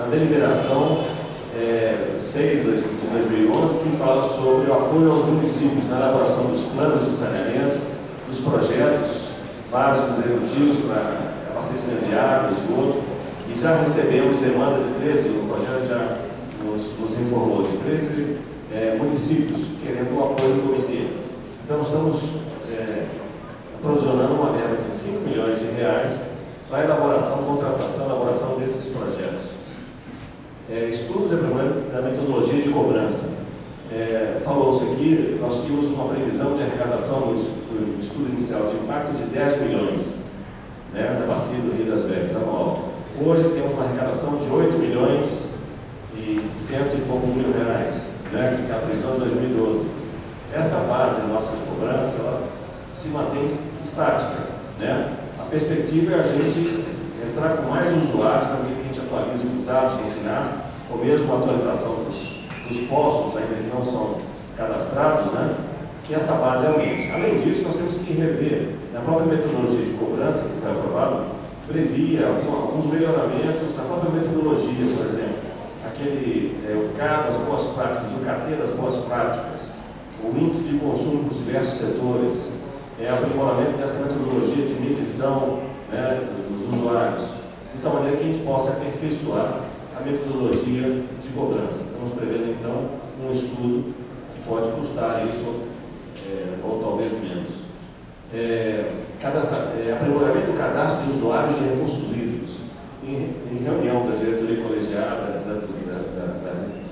na deliberação 6 de 2011, que fala sobre o apoio aos municípios na elaboração dos planos de saneamento, dos projetos básicos executivos para abastecimento de água, esgoto, e já recebemos demandas de 13, o projeto já nos informou, de 13 municípios querendo o apoio do comitê. Então, estamos provisionando uma verba de 5 milhões de reais para a elaboração, contratação e elaboração desses projetos. Estudos da metodologia de cobrança. Falou-se aqui, nós tínhamos uma previsão de arrecadação do estudo inicial de impacto de 10 milhões, né, na bacia do Rio das Velhas, anual. Hoje temos uma arrecadação de 8 milhões e 100 e poucos mil reais, né, que é a previsão de 2012. Essa base nossa de cobrança, ela se mantém estática, né? A perspectiva é a gente entrar com mais usuários, na medida que a gente atualiza os dados no final, ou mesmo a atualização dos postos ainda que não são cadastrados, né? Que essa base aumente. Além disso, nós temos que rever, na própria metodologia de cobrança que foi aprovada, previa alguns melhoramentos na própria metodologia, por exemplo, o CAD das boas práticas, o CAT das boas práticas, o índice de consumo dos diversos setores, o aprimoramento dessa metodologia de medição, né, dos usuários, de tal maneira que a gente possa aperfeiçoar a metodologia de cobrança. Estamos prevendo, então, um estudo que pode custar isso, ou talvez menos. Aprimoramento do cadastro de usuários de recursos hídricos. Em reunião da diretoria colegiada, da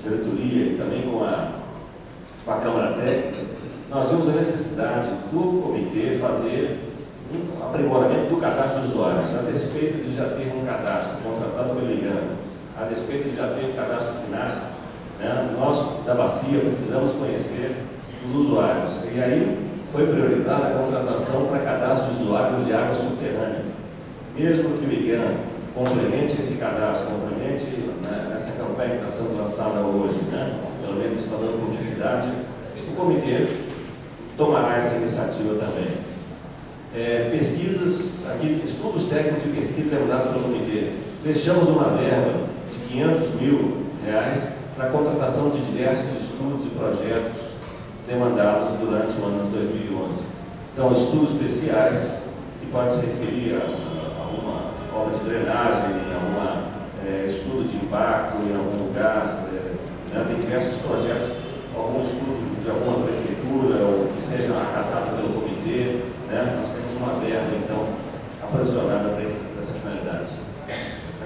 diretoria e também com a Câmara Técnica, nós vimos a necessidade do comitê fazer um aprimoramento do cadastro de usuários, a despeito de já ter um cadastro contratado pelo IGAN, a despeito de já ter um cadastro final, né, nós da bacia precisamos conhecer os usuários. E aí foi priorizada a contratação para cadastro de usuários de água subterrânea. Mesmo que o IGAN complemente esse cadastro, complemente, né, essa campanha que está sendo lançada hoje, né, pelo menos está dando publicidade, o comitê tomará essa iniciativa também. Pesquisas, aqui, estudos técnicos de pesquisa elaborados pelo comitê. Deixamos uma verba de 500 mil reais para a contratação de diversos estudos e projetos demandados durante o ano de 2011. Então, estudos especiais, que podem se referir a uma obra de drenagem, a um estudo de impacto em algum lugar, né? Tem diversos projetos, algum estudo de alguma prefeitura, ou que seja acatado pelo comitê, né? Nós temos uma verba, então, aprovisionada para essa finalidade.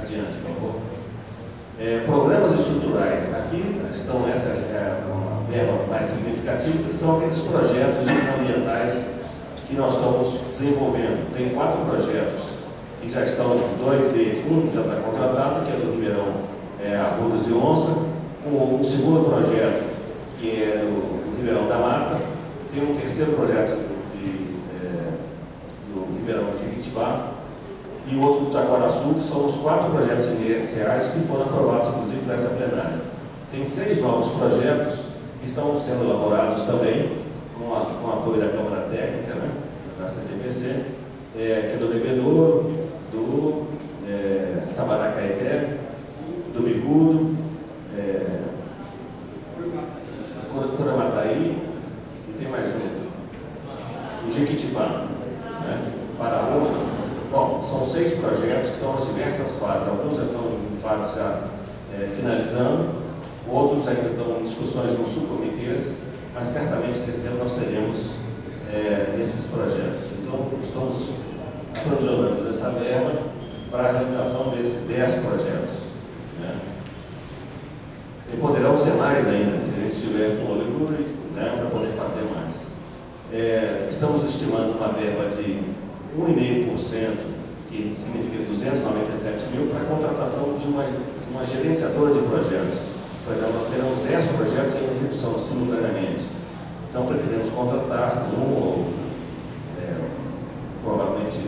Adiante, por favor. Programas estruturais. Aqui estão, essa é uma verba mais significativa, que são aqueles projetos ambientais que nós estamos desenvolvendo. Tem 4 projetos que já estão, 2 deles, um já está contratado, que é do Ribeirão Arrudas e Onça, um segundo projeto, que é do Ribeirão da Mata, tem um terceiro projeto do Ribeirão de Jequitibá, e o outro do Taquaraçu, que são os 4 projetos iniciais que foram aprovados, inclusive, nessa plenária. Tem 6 novos projetos que estão sendo elaborados também, com apoio da Câmara Técnica, né, da CTPC, que é do Bebedouro, do Sabaracaité, do Bicudo, Curamataí, e tem mais um, o Jequitibá, né, Paraúna. Bom, são 6 projetos que estão nas diversas fases. Alguns já estão em fase finalizando, outros ainda estão em discussões nos subcomitês, mas certamente nesse ano nós teremos esses projetos. Então, estamos aprovisionando essa verba para a realização desses 10 projetos, né? E poderão ser mais ainda, se a gente tiver fôlego, né, para poder fazer mais. Estamos estimando uma verba de 1,5%, que significa 297 mil, para a contratação de uma gerenciadora de projetos. Por exemplo, nós teremos 10 projetos em execução simultaneamente. Então, pretendemos contratar provavelmente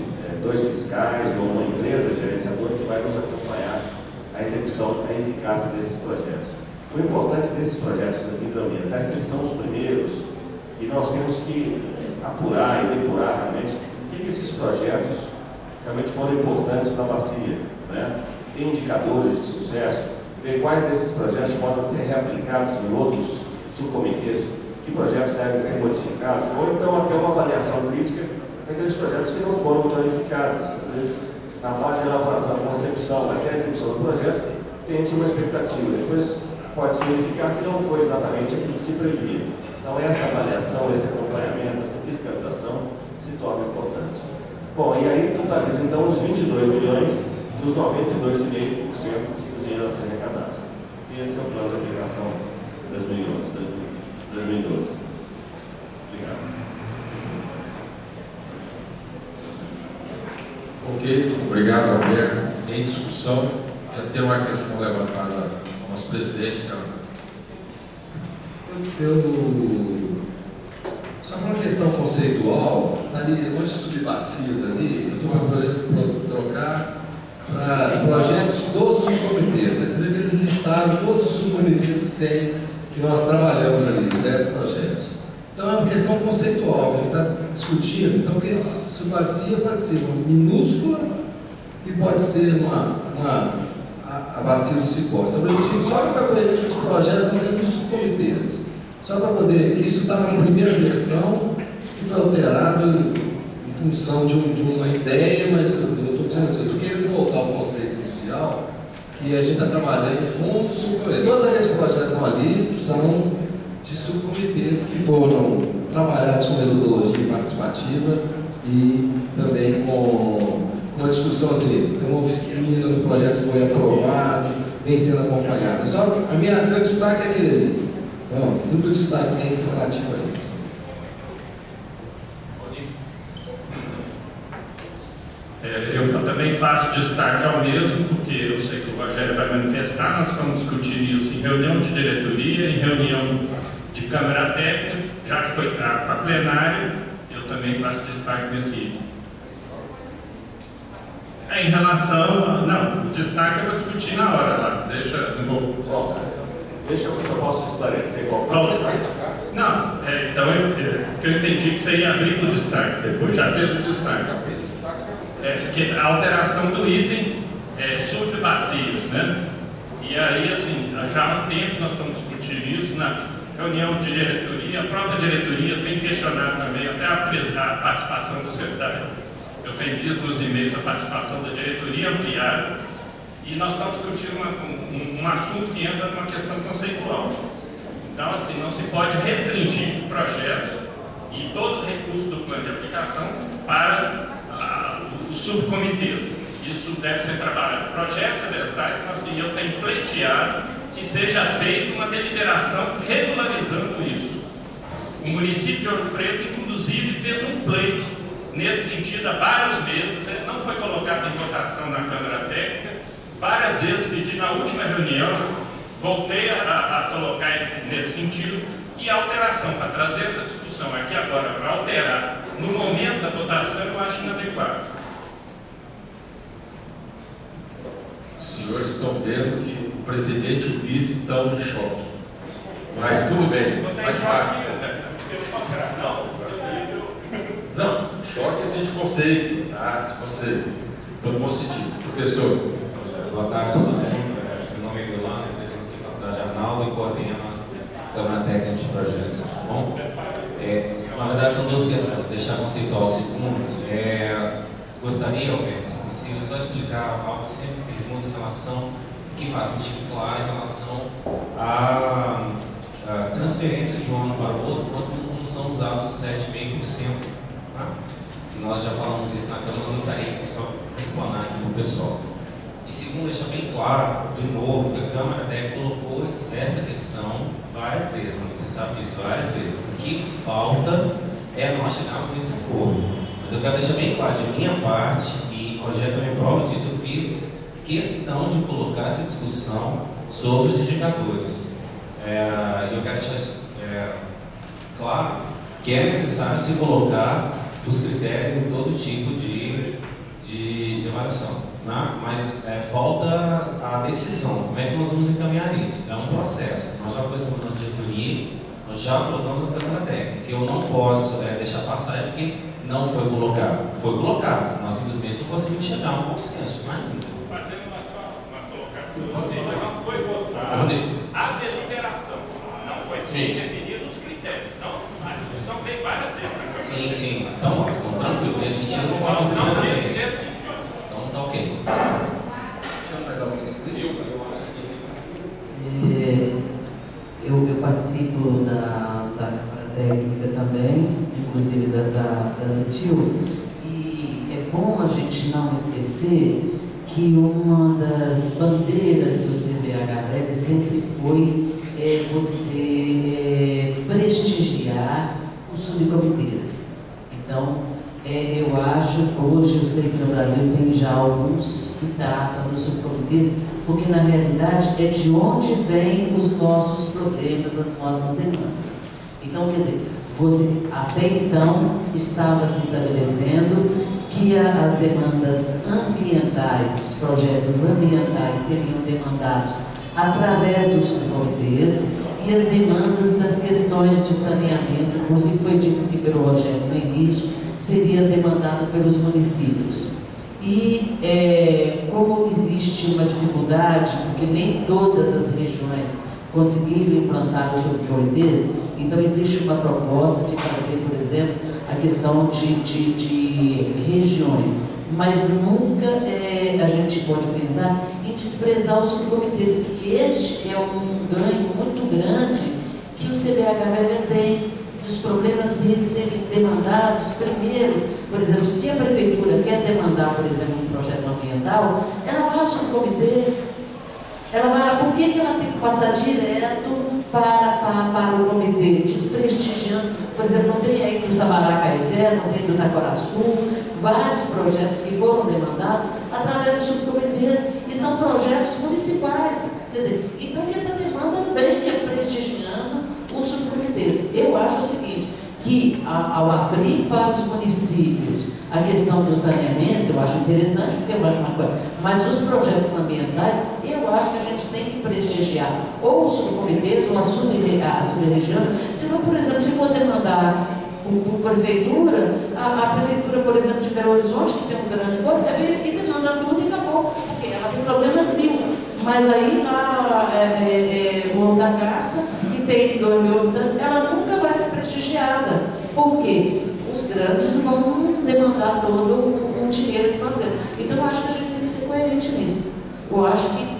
2 fiscais ou uma empresa gerenciadora que vai nos acompanhar a execução, a eficácia desses projetos. O importante desses projetos hidroambientais é que são os primeiros e nós temos que apurar e depurar realmente o que esses projetos realmente foram importantes para a bacia, né? Tem indicadores de sucesso, ver quais desses projetos podem ser reaplicados em outros subcomitês, que projetos devem ser modificados, ou então até uma avaliação crítica daqueles projetos que não foram tão eficazes. Às vezes, na fase de elaboração da concepção, até a execução do projeto, tem-se uma expectativa. Depois pode se verificar que não foi exatamente aquilo que se previa. Então, essa avaliação, esse acompanhamento, essa fiscalização se torna importante. Bom, e aí totaliza então os 22 milhões dos 92,5% do dinheiro a ser arrecadado. E esse é o plano de aplicação de 2012. Obrigado. Ok, obrigado, Alberto. Em discussão, já tem uma questão levantada ao nosso presidente. Só uma questão conceitual, tá ali, hoje subbacias ali, eu estou podendo trocar para projetos dos subcomitês. Né? Você vê que eles listaram todos os subcomitês que nós trabalhamos ali, os 10 projetos. Então é uma questão conceitual que a gente está discutindo. Então, porque subbacia pode ser uma minúscula e pode ser a bacia do cipó. Então, a gente só para ficar coerente com os projetos, nós temos dos subcomitês. Só para poder, que isso estava na primeira versão e foi alterado em função de uma ideia, mas eu estou dizendo assim, eu estou querendo voltar ao conceito inicial, que a gente está trabalhando com os subcomitês. Todos aqueles projetos que estão ali são de subcomitês que foram trabalhados com metodologia participativa e também com uma discussão assim, uma oficina, o projeto foi aprovado, vem sendo acompanhado. Só meu destaque é aquele ali. Bom, muito destaque tem relativo a isso. Eu também faço destaque ao mesmo, porque eu sei que o Rogério vai manifestar, nós estamos discutindo isso em reunião de diretoria, em reunião de Câmara Técnica, já que foi trago para a plenária, eu também faço destaque nesse item. Em relação, não, o destaque eu vou discutir na hora lá, deixa um pouco. Deixa eu ver se eu posso esclarecer qual é o destaque. Não, então eu entendi que você ia abrir o destaque depois, já fez o destaque. Que a alteração do item subbacias, né? E aí, assim, já há um tempo nós estamos discutindo isso na reunião de diretoria, a própria diretoria tem questionado também até a participação do secretário. Eu tenho visto nos e-mails a participação da diretoria ampliada e nós estamos discutindo um assunto que entra numa questão conceitual. Então, assim, não se pode restringir projetos e todo recurso do plano de aplicação para os subcomitês. Isso deve ser trabalhado. Projetos ambientais, e eu tenho pleiteado que seja feita uma deliberação regularizando isso. O município de Ouro Preto, inclusive, fez um pleito nesse sentido há vários meses, ele não foi colocado em votação na Câmara Técnica, várias vezes pedi na última reunião, voltei a colocar nesse sentido, e a alteração, para trazer essa discussão aqui agora, para alterar no momento da votação, eu acho inadequado. Os senhores estão vendo que o presidente e o vice estão em choque. Mas tudo bem, faz parte. Não, choque é de conceito, tá? De conceito. No bom sentido. Professor. Boa tarde, todo mundo. Meu nome é Milano, represento aqui a Faculdade Arnaldo e coordeno a Câmara Técnica de Projetos. Tá bom? Na verdade, são duas questões. Deixar conceitual o segundo. Gostaria, Alberto, se possível, só explicar algo que sempre pergunto em relação, que faz sentido claro, em relação à transferência de um ano para o outro, quando não são usados os 7,5%. Tá? Nós já falamos isso na Câmara, eu gostaria só de explanar aqui para o pessoal. E segundo, deixar bem claro, de novo, que a Câmara até colocou essa questão várias vezes, você sabe disso, várias vezes. O que falta é nós chegarmos nesse acordo. Mas eu quero deixar bem claro, de minha parte, e o Rogério também prova disso, eu fiz questão de colocar essa discussão sobre os indicadores. Eu quero deixar claro que é necessário se colocar os critérios em todo tipo de avaliação. Mas falta a decisão, como é que nós vamos encaminhar isso? É um processo, nós já conversamos na diretoria, nós já colocamos na Câmara Técnica, que eu não posso deixar passar porque não foi colocado. Foi colocado, nós simplesmente não conseguimos chegar a um consenso, não é? Fazendo uma colocação, não foi A deliberação não foi bem definida os critérios. Então, a discussão veio várias vezes. Sim. Então, tranquilo. Nesse sentido, não vamos nesse sentido. Então, tá ok. Tinha mais alguém escrito? Eu participo da Câmara Técnica também, inclusive da CETIL, e é bom a gente não esquecer que uma das bandeiras do CBHDEG sempre foi você prestigiar os subcomitês. Então, eu acho, hoje eu sei que no Brasil tem já alguns que tratam dos subcomitês, porque na realidade é de onde vêm os nossos problemas, as nossas demandas. Então, quer dizer, você até então estava se estabelecendo que as demandas ambientais, os projetos ambientais seriam demandados através dos subcomitês e as demandas das questões de saneamento, inclusive foi dito pelo Rogério no início, seria demandado pelos municípios. E como existe uma dificuldade, porque nem todas as regiões conseguiram implantar os subcomitês, então existe uma proposta de fazer, por exemplo, a questão de regiões, mas nunca a gente pode pensar em desprezar os subcomitês, que este é um ganho muito grande que o CBHDEG tem, dos problemas serem demandados primeiro. Por exemplo, se a prefeitura quer demandar, por exemplo, um projeto ambiental, ela vai ao subcomitê, por que ela tem que passar direto para o comitê, desprestigiando? Por exemplo, não tem aí do Sabará Caeté, não tem do Itacoraçu, vários projetos que foram demandados através dos subcomitês, e são projetos municipais. Quer dizer, então que essa demanda venha prestigiando os subcomitês. Eu acho o seguinte, que ao abrir para os municípios a questão do saneamento, eu acho interessante, porque é uma coisa, mas os projetos ambientais, eu acho que a gente tem que prestigiar ou os subcomitês ou a sub-região. Se não, por exemplo, se for demandar por prefeitura, a prefeitura, por exemplo, de Belo Horizonte, que tem um grande corpo, vem aqui, demanda tudo e acabou, porque ela tem problemas mil. Mas aí lá Morro da Garça, que tem 2 mil habitantes, ela nunca vai ser prestigiada. Por quê? Os grandes vão demandar todo o dinheiro que nós temos. Então, eu acho que a gente tem que ser coerente nisso. Eu acho que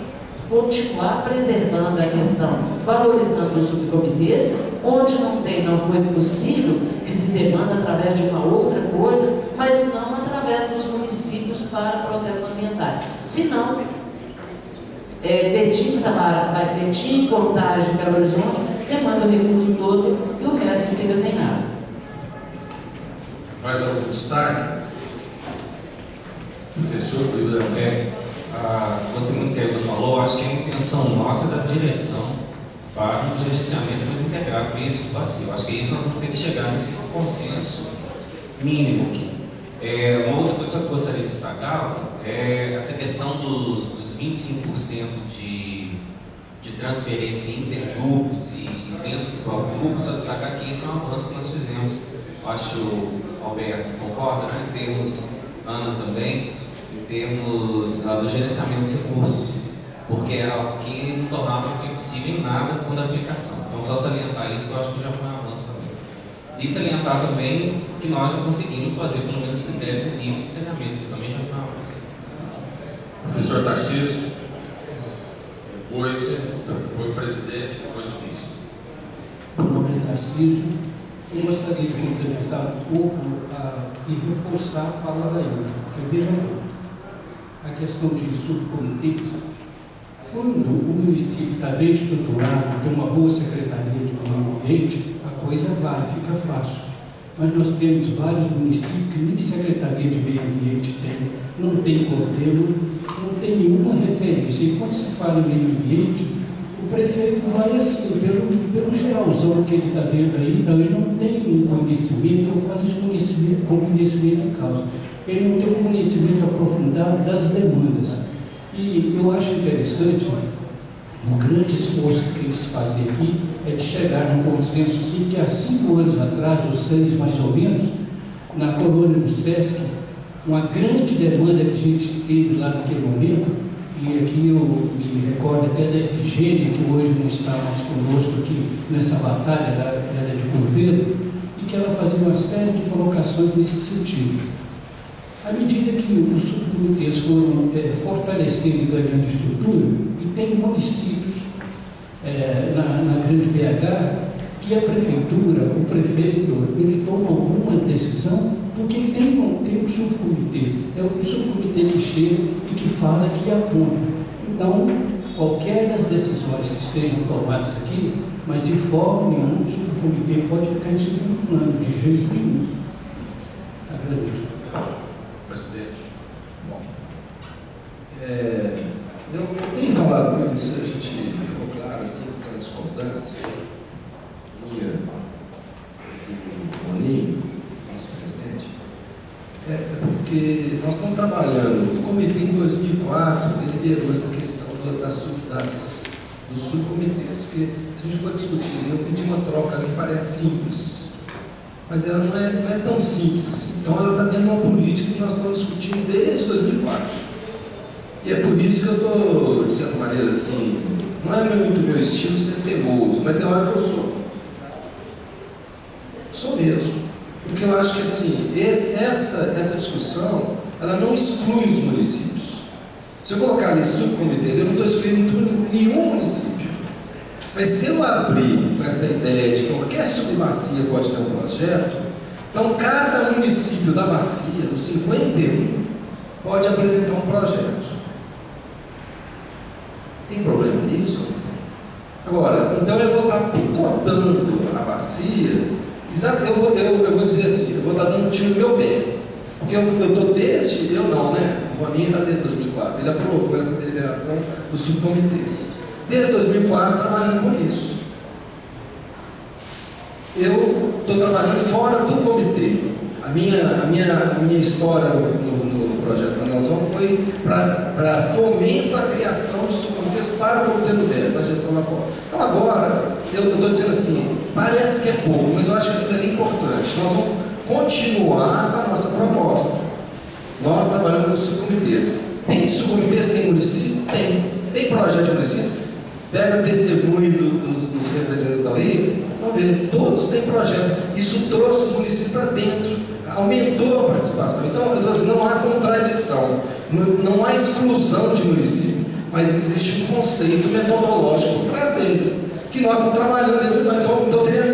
continuar preservando a questão, valorizando os subcomitês, onde não foi possível, que se demanda através de uma outra coisa, mas não através dos municípios para processos ambientais. Se não, Betim, Sabará, Betim, Contagem, Belo Horizonte, demanda o recurso todo e o resto fica sem nada. Mais algum destaque? Professor, gostei muito do que a Ilda falou. Acho que a intenção nossa é dar direção para um gerenciamento mais integrado com esse vazio. Acho que é isso que nós vamos ter que chegar nesse consenso mínimo aqui. Uma outra coisa que eu gostaria de destacar é essa questão dos 25% de transferência intergrupos e dentro do próprio grupo. Só destacar que isso é um avanço que nós fizemos. Acho que o Alberto concorda, né? Em termos, Ana também, em termos do gerenciamento dos recursos, porque era algo que não tornava flexível em nada quando a aplicação. Então, só salientar isso, eu acho que já foi um avanço também. E salientar também que nós já conseguimos fazer pelo menos critérios e nível de saneamento, que também já foi um avanço. Professor Tarcísio, depois o presidente, depois o vice. Meu nome é Tarcísio. Eu gostaria de complementar um pouco e reforçar a fala da Ilda, porque veja bem, a questão de subcomitês, quando o município está bem estruturado, tem uma boa secretaria de meio ambiente, a coisa vai, fica fácil. Mas nós temos vários municípios que nem secretaria de meio ambiente tem, não tem coordenador, não tem nenhuma referência. E quando se fala em meio ambiente, o prefeito vai assim, pelo geralzão que ele está vendo aí, então ele não tem um conhecimento, eu falo isso com conhecimento de causa, ele não tem um conhecimento aprofundado das demandas. E eu acho interessante, o grande esforço que tem que se fazer aqui é de chegar num consenso, sim, que há 5 anos atrás, ou 6 mais ou menos, na colônia do SESC, uma grande demanda que a gente teve lá naquele momento, e aqui eu me recordo até da Efigênia, que hoje não está mais conosco aqui nessa batalha, ela é de Curvedo, e que ela fazia uma série de colocações nesse sentido. À medida que os subcomitês foram fortalecendo e ganhando estrutura, e tem municípios na grande BH, que a prefeitura, o prefeito, ele toma alguma decisão porque tem um subcomitê. É um subcomitê que chega e que fala, que aponta. Então, qualquer das decisões que sejam tomadas aqui, mas de forma nenhuma o subcomitê pode ficar em segundo plano, de jeito nenhum. Agradeço. Presidente. Bom, eu tenho falado com isso, a gente ficou claro assim, com a discordância minha e do Boninho, nosso presidente, porque nós estamos trabalhando, o comitê em 2004, ele liderou essa questão dos subcomitês, que se a gente for discutir, eu pedi uma troca que parece simples, mas ela não é tão simples assim. Então ela está dentro de uma política que nós estamos discutindo desde 2004. E é por isso que eu estou, de certa maneira, assim, não é muito meu estilo ser teimoso, mas tem hora que eu sou. Sou mesmo. Porque eu acho que, assim, essa discussão, ela não exclui os municípios. Se eu colocar nesse subcomitê, eu não estou excluindo nenhum município. Mas se eu abrir essa ideia de que qualquer subbacia pode ter um projeto, então cada município da bacia, dos 51, pode apresentar um projeto. Tem problema nisso? Agora, então eu vou estar picotando a bacia, eu vou dizer assim, eu vou estar dando tiro no meu pé. Porque eu estou desde, eu não, né? O Boninho está desde 2004, ele aprovou essa deliberação dos subcomitês. Desde 2004 trabalhando com isso. Eu estou trabalhando fora do comitê. A minha história no projeto Manelzão foi para fomento a criação de subcomitês para o comitê do DER, para a gestão da porta. Então agora, eu estou dizendo assim, parece que é pouco, mas eu acho que aquilo é importante. Nós vamos continuar com a nossa proposta. Nós trabalhamos com subcomitês. Tem subcomitês, tem município? Tem projeto de município? Pega testemunho dos representantes aí, vamos ver, todos têm projeto. Isso trouxe os municípios para dentro, aumentou a participação. Então, não há contradição, não há exclusão de município, mas existe um conceito metodológico por trás dele, que nós estamos trabalhando nesse momento. Então, seria a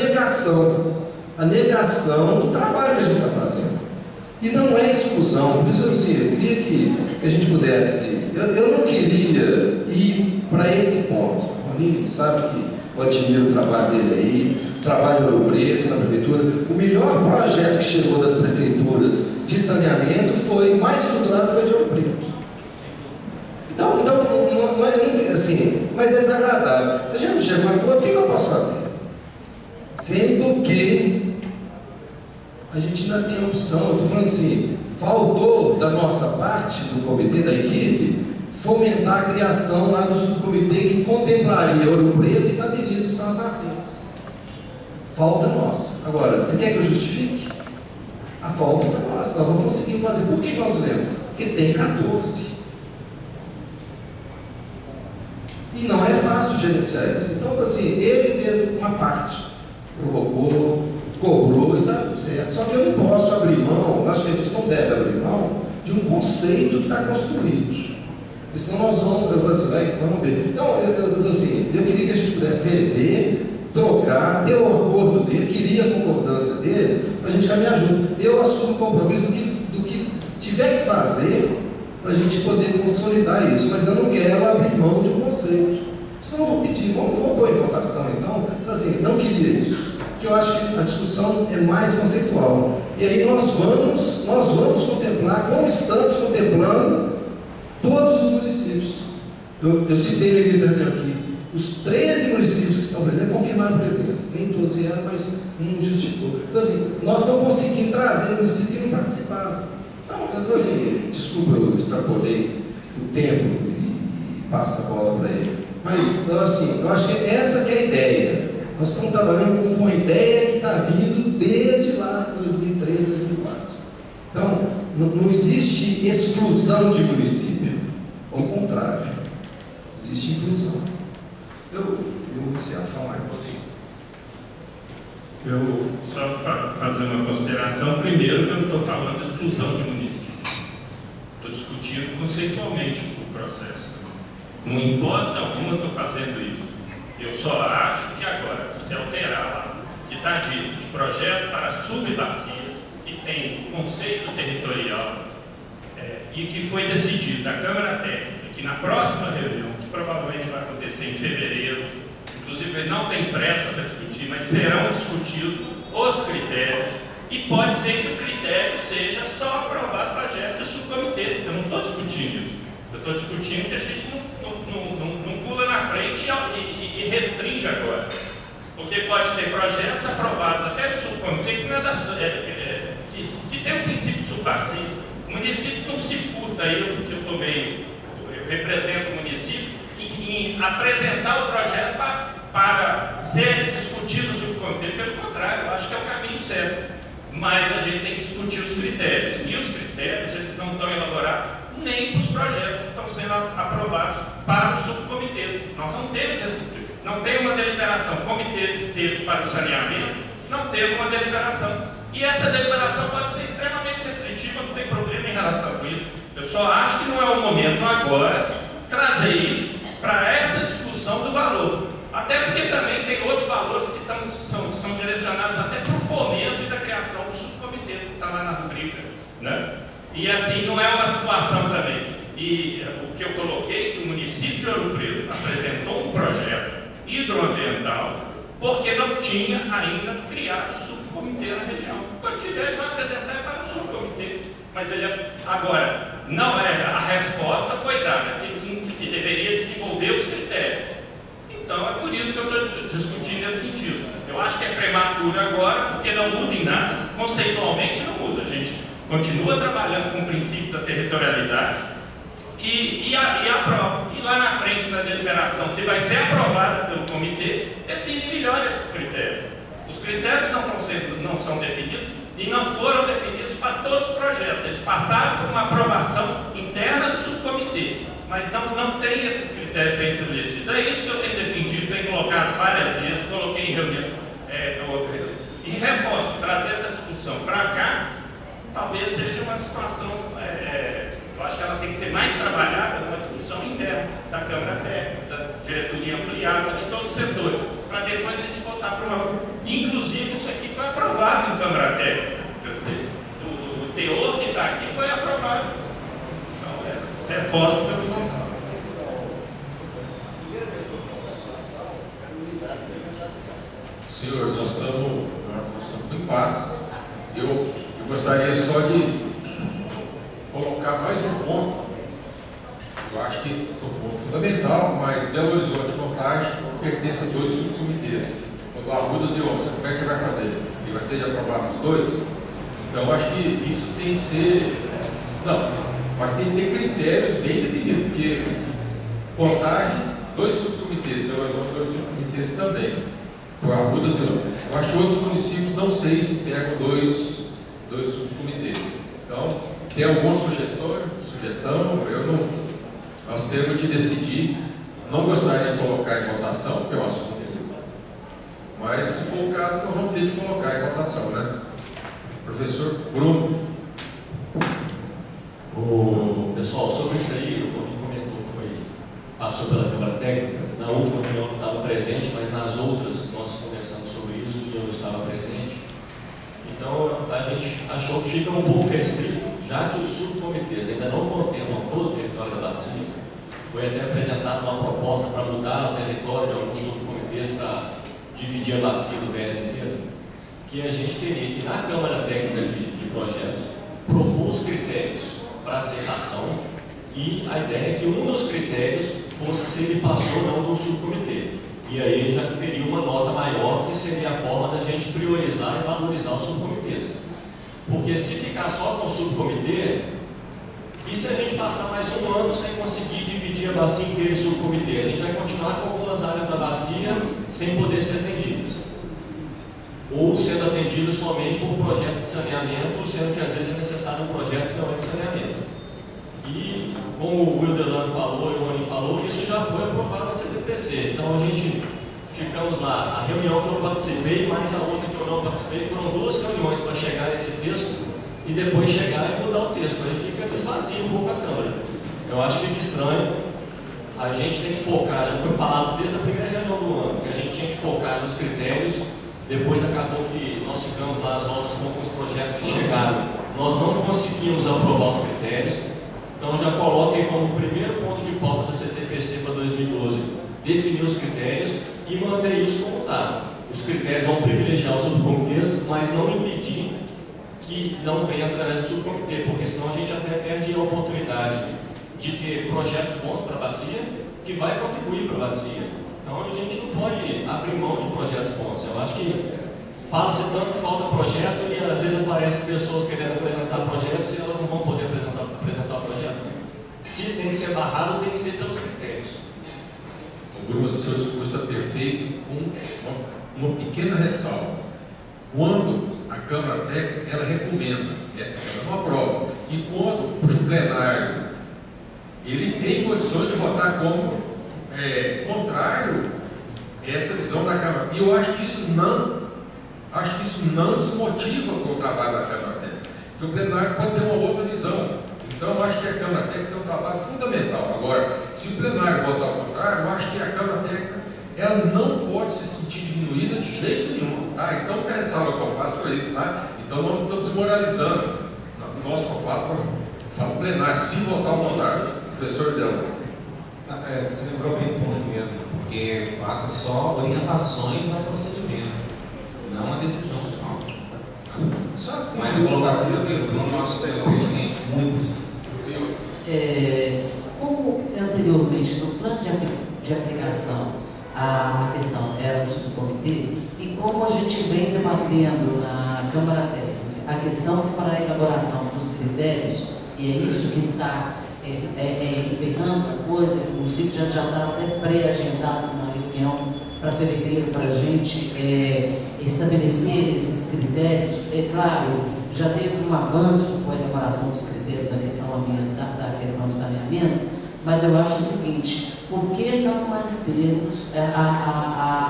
negação do trabalho que a gente está fazendo. E não é exclusão, por isso assim, eu queria que a gente pudesse, eu não queria ir para esse ponto. O Boninho sabe que eu admiro o trabalho dele aí, trabalho no Ouro Preto, na prefeitura. O melhor projeto que chegou das prefeituras de saneamento foi, mais estruturado, foi de Ouro Preto. Então não é assim, mas é desagradável. Se a gente não chega na rua, o que eu posso fazer? Sendo que a gente ainda tem a opção, eu estou falando assim, faltou da nossa parte, do comitê, da equipe, fomentar a criação lá do subcomitê que contemplaria Ouro Preto e Itabiri, que são as nascentes. Falta nossa. Agora, você quer que eu justifique? A falta foi nossa, nós não conseguimos fazer. Por que nós fizemos? Porque tem 14. E não é fácil gerenciar isso. Então, assim, ele fez uma parte, provocou, cobrou e está tudo certo. Só que eu não posso abrir mão, acho que a gente não deve abrir mão de um conceito que está construído. Porque senão nós vamos, eu falei assim, vamos ver. Então, eu queria que a gente pudesse rever, trocar, ter o acordo dele, queria a concordância dele, para a gente caminhar junto. Eu assumo o compromisso do que tiver que fazer para a gente poder consolidar isso, mas eu não quero abrir mão de um conceito. Senão eu vou pedir, vamos pôr em votação então, assim, não queria isso. Porque eu acho que a discussão é mais conceitual. E aí nós vamos contemplar, como estamos contemplando, todos os municípios. Eu citei no início da reunião aqui, os 13 municípios que estão presentes confirmaram a presença. Nem todos vieram, mas um justificou. Então, assim, nós estamos conseguindo trazer municípios que não participaram. Então, eu assim, desculpa, eu extrapolei o tempo e passo a bola para ele. Mas, então, assim, eu acho que essa que é a ideia. Nós estamos trabalhando com uma ideia que está vindo desde lá, 2003, 2004. Então, não existe exclusão de município. Ao contrário. existe inclusão. Eu iniciar a falar. Eu só fazer uma consideração. Primeiro, que eu não estou falando de exclusão de município. Estou discutindo conceitualmente o processo. Não, em hipótese alguma, estou fazendo isso. Eu só acho que agora, se alterar lá, que está dito de projeto para subbacias, que tem conceito territorial, e que foi decidido na Câmara Técnica, que na próxima reunião, que provavelmente vai acontecer em fevereiro, inclusive não tem pressa para discutir, mas serão discutidos os critérios, e pode ser que o critério seja só aprovar projeto de subcomitê. Eu não estou discutindo isso. Eu estou discutindo que a gente não pula na frente e restringe agora. Porque pode ter projetos aprovados até do subcomitê que, não é que tem um princípio subbacia. O município não se furta, eu represento o município, em apresentar o projeto para ser discutido no subcomitê. Pelo contrário, eu acho que é o caminho certo. Mas a gente tem que discutir os critérios. E os critérios, eles não estão elaborados nem para os projetos que estão sendo aprovados para os subcomitês. Nós não temos esses critérios. Não tem uma deliberação. O comitê teve para o saneamento, não teve uma deliberação. E essa deliberação pode ser extremamente restritiva, não tem problema em relação com isso. Eu só acho que não é o momento agora trazer isso para essa discussão do valor. Até porque também tem outros valores que são direcionados até para o fomento e da criação dos subcomitês, que está lá na rubrica, né? E assim, não é uma situação também. E o que eu coloquei, que o município de Ouro Preto apresentou um projeto hidroambiental, porque não tinha ainda criado subcomitê na região. Quando tiver, ele vai apresentar para o subcomitê. Mas agora, não é, a resposta foi dada, que deveria desenvolver os critérios. Então, é por isso que eu estou discutindo nesse sentido. Eu acho que é prematuro agora, porque não muda em nada, conceitualmente não muda. A gente continua trabalhando com o princípio da territorialidade e aprova. E lá na frente, na deliberação, que vai ser aprovada pelo comitê, define melhor esses critérios. Os critérios não são definidos e não foram definidos para todos os projetos. Eles passaram por uma aprovação interna do subcomitê, mas não tem esses critérios bem estabelecidos. É isso que eu tenho defendido, tenho colocado várias vezes, coloquei em reunião. E reforço, trazer essa discussão para cá, talvez seja uma situação, eu acho que ela tem que ser mais trabalhada numa discussão interna da Câmara Técnica, da diretoria ampliada, de todos os setores, para depois a gente voltar para uma. Inclusive, isso aqui foi aprovado em Câmara Técnica, quer dizer, o teor que está aqui foi aprovado. Então, reforço pelo novo. Senhor, nós estamos em paz. Eu gostaria só de colocar mais um ponto. Eu acho que é um ponto fundamental, mas Belo Horizonte e Contagem pertencem a dois subcomitês. Quando Arrudas e Onça, como é que ele vai fazer? Ele vai ter de aprovar os dois? Então, eu acho que isso tem que ser. Não, vai ter que ter critérios bem definidos, porque Contagem, dois subcomitês, Belo Horizonte, dois subcomitês também. Arrudas e Onça. Eu acho que outros municípios não sei se pegam dois subcomitês. Então, tem alguma sugestão? Nós temos de decidir. Não gostaria de colocar em votação, porque é um assunto. Mas, se for o caso, nós vamos ter de colocar em votação, né? Professor Bruno. Pessoal, sobre isso aí, o que comentou passou pela Câmara Técnica. Na última reunião não estava presente, mas nas outras nós conversamos sobre isso e eu estava presente. Então, a gente achou que fica um pouco restrito, já que os subcomitês ainda não contemplam todo o território da bacia. Foi até apresentada uma proposta para mudar o território de alguns subcomitês para dividir a bacia do Vélez inteira, que a gente teria que, na Câmara Técnica de Projetos, propor os critérios para aceitação, e a ideia é que um dos critérios fosse se ele passou ou não do subcomitê. E aí ele já teria uma nota maior, que seria a forma da gente priorizar e valorizar os subcomitês. Porque se ficar só com o subcomitê, e se a gente passar mais um ano sem conseguir dividir a bacia inteira em subcomitê? A gente vai continuar com algumas áreas da bacia sem poder ser atendidas. Ou sendo atendidas somente por projeto de saneamento, sendo que às vezes é necessário um projeto que não é de saneamento. E, como o Wilderland falou e o Rony falou, isso já foi aprovado. CTPC. Então a gente ficamos lá, a reunião que eu participei, mais a outra que eu não participei, foram 2 reuniões para chegar nesse texto e depois chegar e mudar o texto. Aí fica esvazio um pouco a Câmara. Eu acho que fica estranho. A gente tem que focar, já foi falado desde a primeira reunião do ano, que a gente tinha que focar nos critérios. Depois acabou que nós ficamos lá às voltas com alguns projetos que chegaram. Nós não conseguimos aprovar os critérios. Então já coloquem como primeiro ponto de pauta da CTPC para 2012 definir os critérios e manter isso como está. Os critérios vão privilegiar os subcomitês, mas não impedir que não venha através do subcomitê, porque senão a gente até perde a oportunidade de ter projetos bons para a bacia, que vai contribuir para a bacia. Então a gente não pode abrir mão de projetos bons. Eu acho que fala-se tanto que falta projeto e às vezes aparecem pessoas querendo apresentar projetos e elas não vão poder apresentar o projeto. Se tem que ser barrado, tem que ser pelos critérios. O Bruno, do seu discurso está perfeito, com uma pequena ressalva. Quando a Câmara Técnica, ela recomenda, ela não aprova, e quando o plenário ele tem condições de votar como contrário a essa visão da Câmara. E eu acho que isso não desmotiva o trabalho da Câmara Técnica, porque o plenário pode ter uma outra visão. Então, eu acho que a Câmara Técnica tem um trabalho fundamental. Agora, se o plenário votar ao contrário, eu acho que a Câmara Técnica ela não pode se sentir diminuída de jeito nenhum. Tá? Então, o ressalva que eu faço para isso, tá? Então, não estou desmoralizando. O nosso que eu falo plenário, se votar ao contrário. Professor Del. Você lembrou bem o ponto mesmo, porque faça só orientações ao procedimento, não a decisão final. Mas a colocação do nosso presidente, muito. Como anteriormente no plano de aplicação a questão era o subcomitê, e como a gente vem debatendo na Câmara Técnica a questão para a elaboração dos critérios, e é isso que está pegando a coisa, inclusive já está até pré-agendado uma reunião para fevereiro para a gente estabelecer esses critérios. É claro, já teve um avanço com a elaboração dos critérios da questão ambiental, da questão do saneamento, mas eu acho o seguinte: por que não mantermos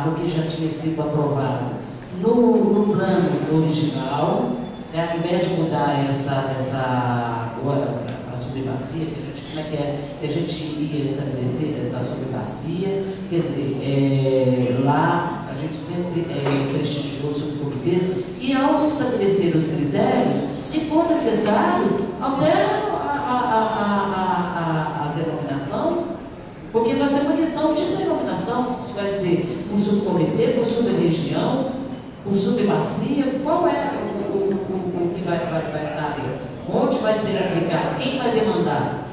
o que já tinha sido aprovado no plano original, ao invés de mudar a subbacia, como é que a gente iria estabelecer essa subbacia? Quer dizer, lá a gente sempre prestigiou os subcomitês, e ao estabelecer os critérios, se for necessário, altera a denominação, porque vai ser uma questão de denominação, se vai ser por subcomitê, por sub-região, por subbacia, qual é o que vai estar ali? Onde vai ser aplicado? Quem vai demandar?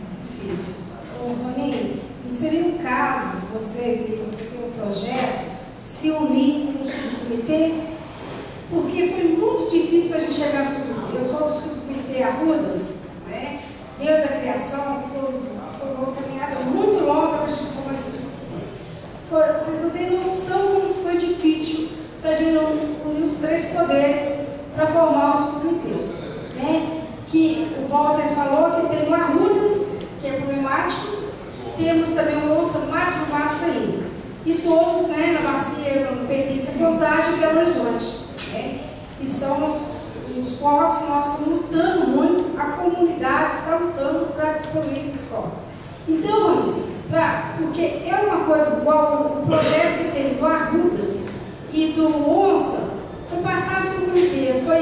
Sim. Roninho, não seria o caso de vocês, e você tem um projeto, se unir com o subcomitê? Porque foi muito difícil para a gente chegar ao subcomitê. Eu sou do subcomitê Arrudas, né? Desde a criação, foi uma caminhada muito longa para a gente formar esse subcomitê. Vocês não têm noção como foi difícil para a gente unir os 3 poderes para formar os subcomitês, né? Que o Walter falou que tem o Arrudas, que é problemático, temos também o Onça, mais problemático ainda. E todos, né, na bacia, no Pertence a Contagem e Belo Horizonte. Né? E são os cortes que nós estamos lutando muito, a comunidade está lutando para distribuir esses cortes. Então, porque é uma coisa igual o projeto que tem do Arrudas e do Onça, foi passar a subcomitê, foi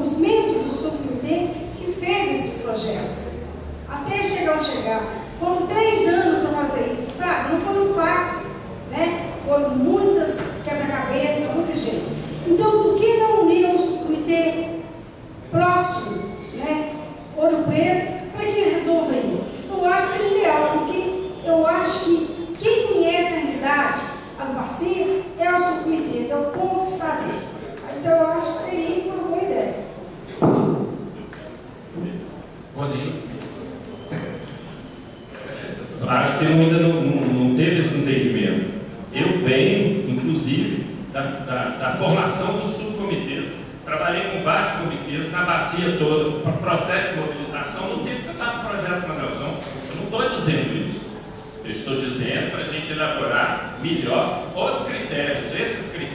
os membros do subcomitê que fez esses projetos. Até chegar onde chegar. Foram 3 anos para fazer isso, sabe? Não foram fáceis, né? Foram muitas quebra-cabeça, muita gente. Então, por que não unir um subcomitê próximo, né? Ouro Preto, para que resolva isso? Eu acho que seria ideal, porque eu acho que quem conhece na realidade as bacias é os subcomitês, é o povo que está ali. Então, eu acho que seria uma boa ideia. Boninho. Acho que ainda não teve esse entendimento. Eu venho, inclusive, da formação dos subcomitês. Trabalhei com vários comitês. mesmo, na bacia toda, para o processo de mobilização, não tem que estar no projeto Manelzão. Eu não estou dizendo isso. Eu estou dizendo para a gente elaborar melhor os critérios. Esses critérios